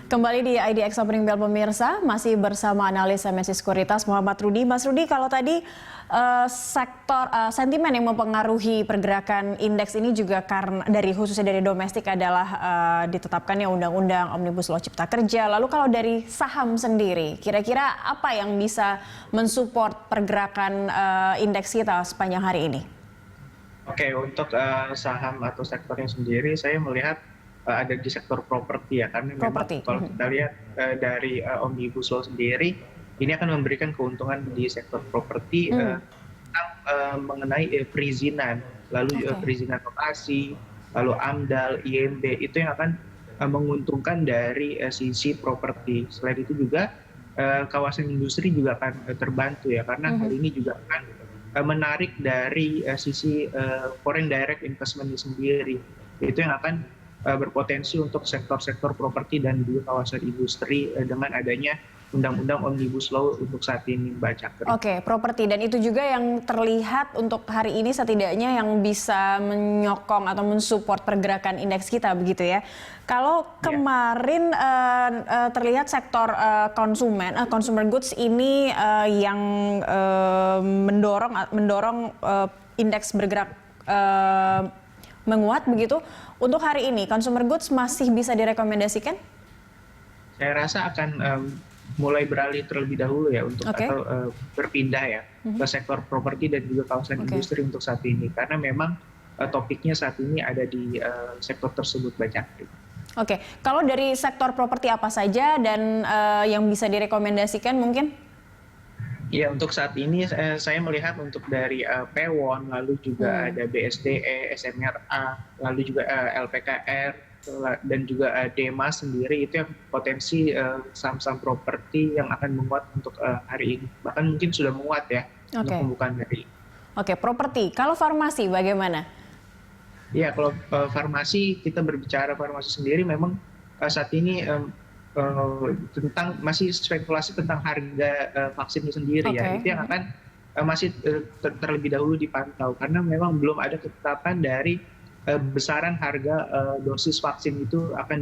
Kembali di IDX Opening Bell pemirsa, masih bersama analis MNC Sekuritas Muhammad Rudi. Mas Rudi, kalau tadi sektor sentimen yang mempengaruhi pergerakan indeks ini juga karena khususnya dari domestik adalah ditetapkannya Undang-Undang Omnibus Law Cipta Kerja. Lalu kalau dari saham sendiri, kira-kira apa yang bisa mensupport pergerakan indeks kita sepanjang hari ini? Oke, untuk saham atau sektornya sendiri, saya melihat ada di sektor properti ya, karena memang kalau kita lihat dari Omnibus Law sendiri, ini akan memberikan keuntungan di sektor properti mengenai perizinan, lalu perizinan lokasi, lalu AMDAL, IMB, itu yang akan menguntungkan dari sisi properti. Selain itu juga kawasan industri juga akan terbantu ya, karena hal ini juga akan menarik dari sisi foreign direct investment sendiri. Itu yang akan berpotensi untuk sektor-sektor properti dan juga kawasan industri dengan adanya Undang-Undang Omnibus Law untuk saat ini, Mbak Cakri. Oke, properti, dan itu juga yang terlihat untuk hari ini setidaknya yang bisa menyokong atau mensupport pergerakan indeks kita, begitu ya. Kalau kemarin terlihat sektor consumer goods ini yang mendorong indeks bergerak menguat begitu. Untuk hari ini, consumer goods masih bisa direkomendasikan? Saya rasa akan mulai beralih terlebih dahulu ya untuk atau berpindah ya ke sektor properti dan juga kawasan industri untuk saat ini, karena memang topiknya saat ini ada di sektor tersebut, Mbak Cakri. Oke, kalau dari sektor properti apa saja dan yang bisa direkomendasikan mungkin? Ya, untuk saat ini saya melihat untuk dari Pewon, lalu juga ada BSDE, SMRA, lalu juga LPKR, dan juga DEMA sendiri, itu yang potensi saham-saham properti yang akan menguat untuk hari ini. Bahkan mungkin sudah menguat ya untuk pembukaan hari ini. Oke, properti. Kalau farmasi bagaimana? Ya, kalau farmasi, kita berbicara farmasi sendiri memang saat ini tentang masih spekulasi tentang harga vaksinnya sendiri ya, itu yang akan masih terlebih dahulu dipantau, karena memang belum ada ketetapan dari besaran harga dosis vaksin itu akan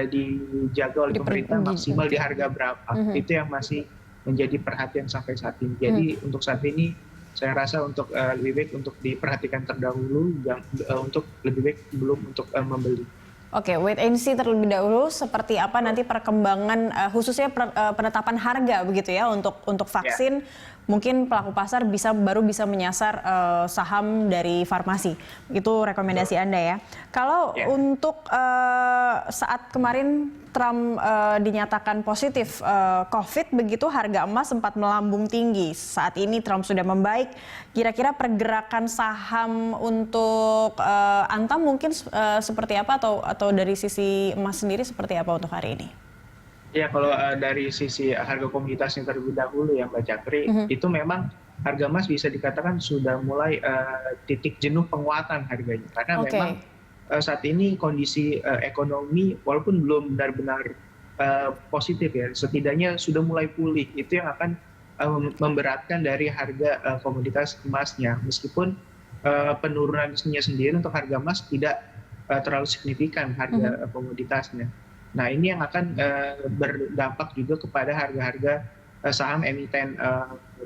dijaga oleh pemerintah maksimal di harga berapa. Itu yang masih menjadi perhatian sampai saat ini. Jadi untuk saat ini saya rasa untuk lebih baik untuk diperhatikan terdahulu, untuk lebih baik belum untuk membeli. Oke, wait and see terlebih dahulu seperti apa nanti perkembangan khususnya penetapan harga begitu ya untuk vaksin. Mungkin pelaku pasar baru bisa menyasar saham dari farmasi. Itu rekomendasi Anda ya. Kalau untuk saat kemarin Trump dinyatakan positif COVID begitu, harga emas sempat melambung tinggi. Saat ini Trump sudah membaik. Kira-kira pergerakan saham untuk Antam mungkin seperti apa atau dari sisi emas sendiri seperti apa untuk hari ini? Ya, kalau dari sisi harga komoditasnya terlebih dahulu ya, Mbak Cakri, itu memang harga emas bisa dikatakan sudah mulai titik jenuh penguatan harganya. Karena memang saat ini kondisi ekonomi walaupun belum benar-benar positif ya, setidaknya sudah mulai pulih. Itu yang akan memberatkan dari harga komoditas emasnya. Meskipun penurunannya sendiri untuk harga emas tidak terlalu signifikan harga komoditasnya. Nah, ini yang akan berdampak juga kepada harga-harga saham emiten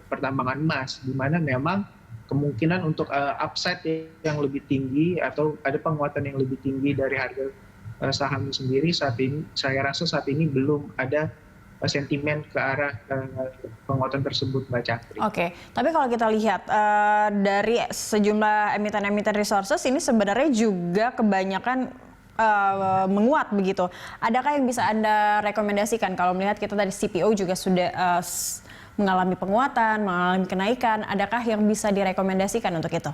pertambangan emas, di mana memang kemungkinan untuk upside yang lebih tinggi atau ada penguatan yang lebih tinggi dari harga saham sendiri saat ini, saya rasa saat ini belum ada sentimen ke arah penguatan tersebut, Mbak Cakri. Oke, tapi kalau kita lihat dari sejumlah emiten-emiten resources ini sebenarnya juga kebanyakan menguat begitu. Adakah yang bisa Anda rekomendasikan kalau melihat kita tadi CPO juga sudah mengalami penguatan, mengalami kenaikan, adakah yang bisa direkomendasikan untuk itu?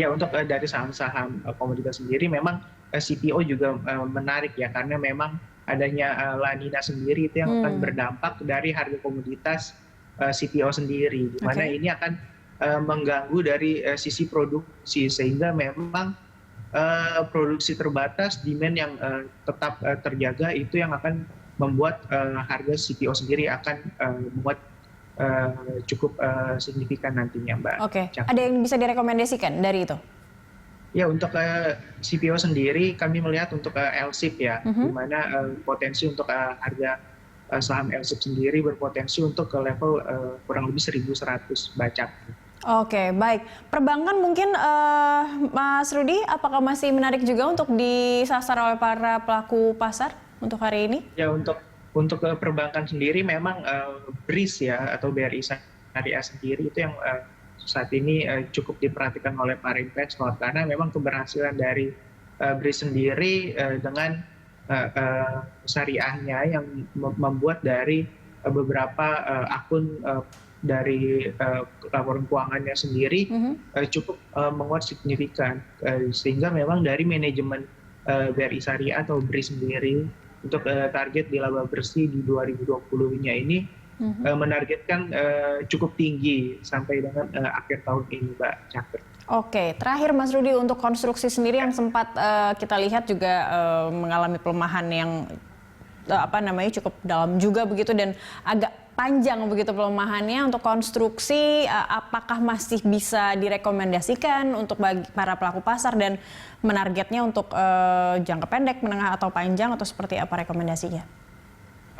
Ya, untuk dari saham-saham komoditas sendiri memang CPO juga menarik ya, karena memang adanya La Nina sendiri itu yang akan berdampak dari harga komoditas CPO sendiri, di mana ini akan mengganggu dari sisi produksi, sehingga memang produksi terbatas, demand yang tetap terjaga, itu yang akan membuat harga CPO sendiri akan membuat cukup signifikan nantinya, Mbak. Oke, ada yang bisa direkomendasikan dari itu? Ya, untuk CPO sendiri kami melihat untuk LSIP ya, di mana potensi untuk harga saham LSIP sendiri berpotensi untuk ke level kurang lebih 1.100 bacak. Oke, baik. Perbankan mungkin Mas Rudi, apakah masih menarik juga untuk disasar oleh para pelaku pasar untuk hari ini? Ya, untuk perbankan sendiri memang BRIS ya, atau BRI Syariah sendiri itu yang saat ini cukup diperhatikan oleh para investor, karena memang keberhasilan dari BRIS sendiri dengan syariahnya yang membuat dari beberapa akun dari laporan keuangannya sendiri cukup menguat signifikan, sehingga memang dari manajemen BRI Syariah atau BRIS sendiri untuk target di laba bersih di 2020-nya ini menargetkan cukup tinggi sampai dengan akhir tahun ini, Mbak Cakri. Oke, terakhir Mas Rudi, untuk konstruksi sendiri yang sempat kita lihat juga mengalami pelemahan yang cukup dalam juga begitu dan agak panjang begitu pelemahannya. Untuk konstruksi, apakah masih bisa direkomendasikan untuk bagi para pelaku pasar dan menargetnya untuk jangka pendek, menengah atau panjang, atau seperti apa rekomendasinya?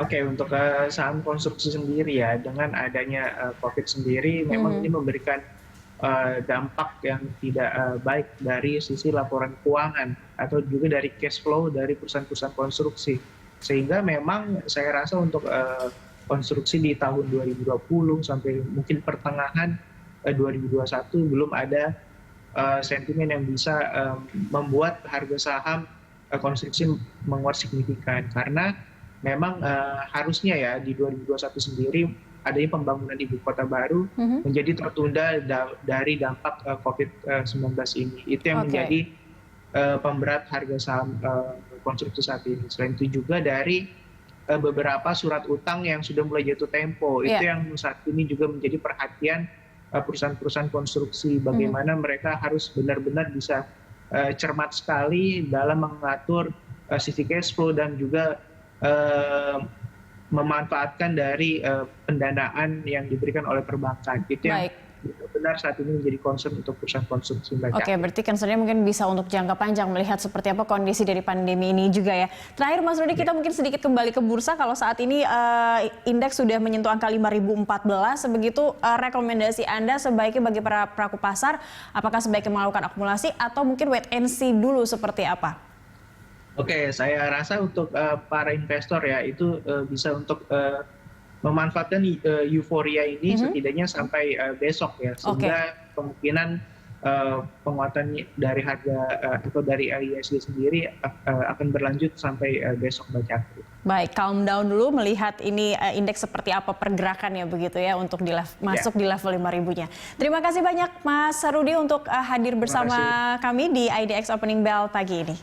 Oke, untuk saham konstruksi sendiri ya, dengan adanya COVID sendiri memang ini memberikan dampak yang tidak baik dari sisi laporan keuangan atau juga dari cash flow dari perusahaan-perusahaan konstruksi. Sehingga memang saya rasa untuk konstruksi di tahun 2020 sampai mungkin pertengahan 2021 belum ada sentimen yang bisa membuat harga saham konstruksi menguat signifikan, karena memang harusnya ya di 2021 sendiri adanya pembangunan ibu kota baru menjadi tertunda dari dampak COVID-19 ini. Itu yang menjadi pemberat harga saham konstruksi saat ini. Selain itu juga dari beberapa surat utang yang sudah mulai jatuh tempo, itu yang saat ini juga menjadi perhatian perusahaan-perusahaan konstruksi, bagaimana mereka harus benar-benar bisa cermat sekali dalam mengatur sisi cash flow dan juga memanfaatkan dari pendanaan yang diberikan oleh perbankan. Itu yang benar saat ini menjadi concern untuk perusahaan konstruksi. Oke, berarti kan sebenarnya mungkin bisa untuk jangka panjang melihat seperti apa kondisi dari pandemi ini juga ya. Terakhir Mas Rudi, kita mungkin sedikit kembali ke bursa. Kalau saat ini indeks sudah menyentuh angka 5.014, begitu rekomendasi Anda sebaiknya bagi para pelaku pasar, apakah sebaiknya melakukan akumulasi atau mungkin wait and see dulu seperti apa? Oke, saya rasa untuk para investor ya itu bisa untuk memanfaatkan euforia ini setidaknya sampai besok ya, sehingga kemungkinan penguatan dari harga atau dari IISG sendiri akan berlanjut sampai besok, Mbak Cakri. Baik, calm down dulu melihat ini indeks seperti apa pergerakannya begitu ya untuk masuk di level 5.000-nya. Terima kasih banyak Mas Rudi untuk hadir bersama kami di IDX Opening Bell pagi ini.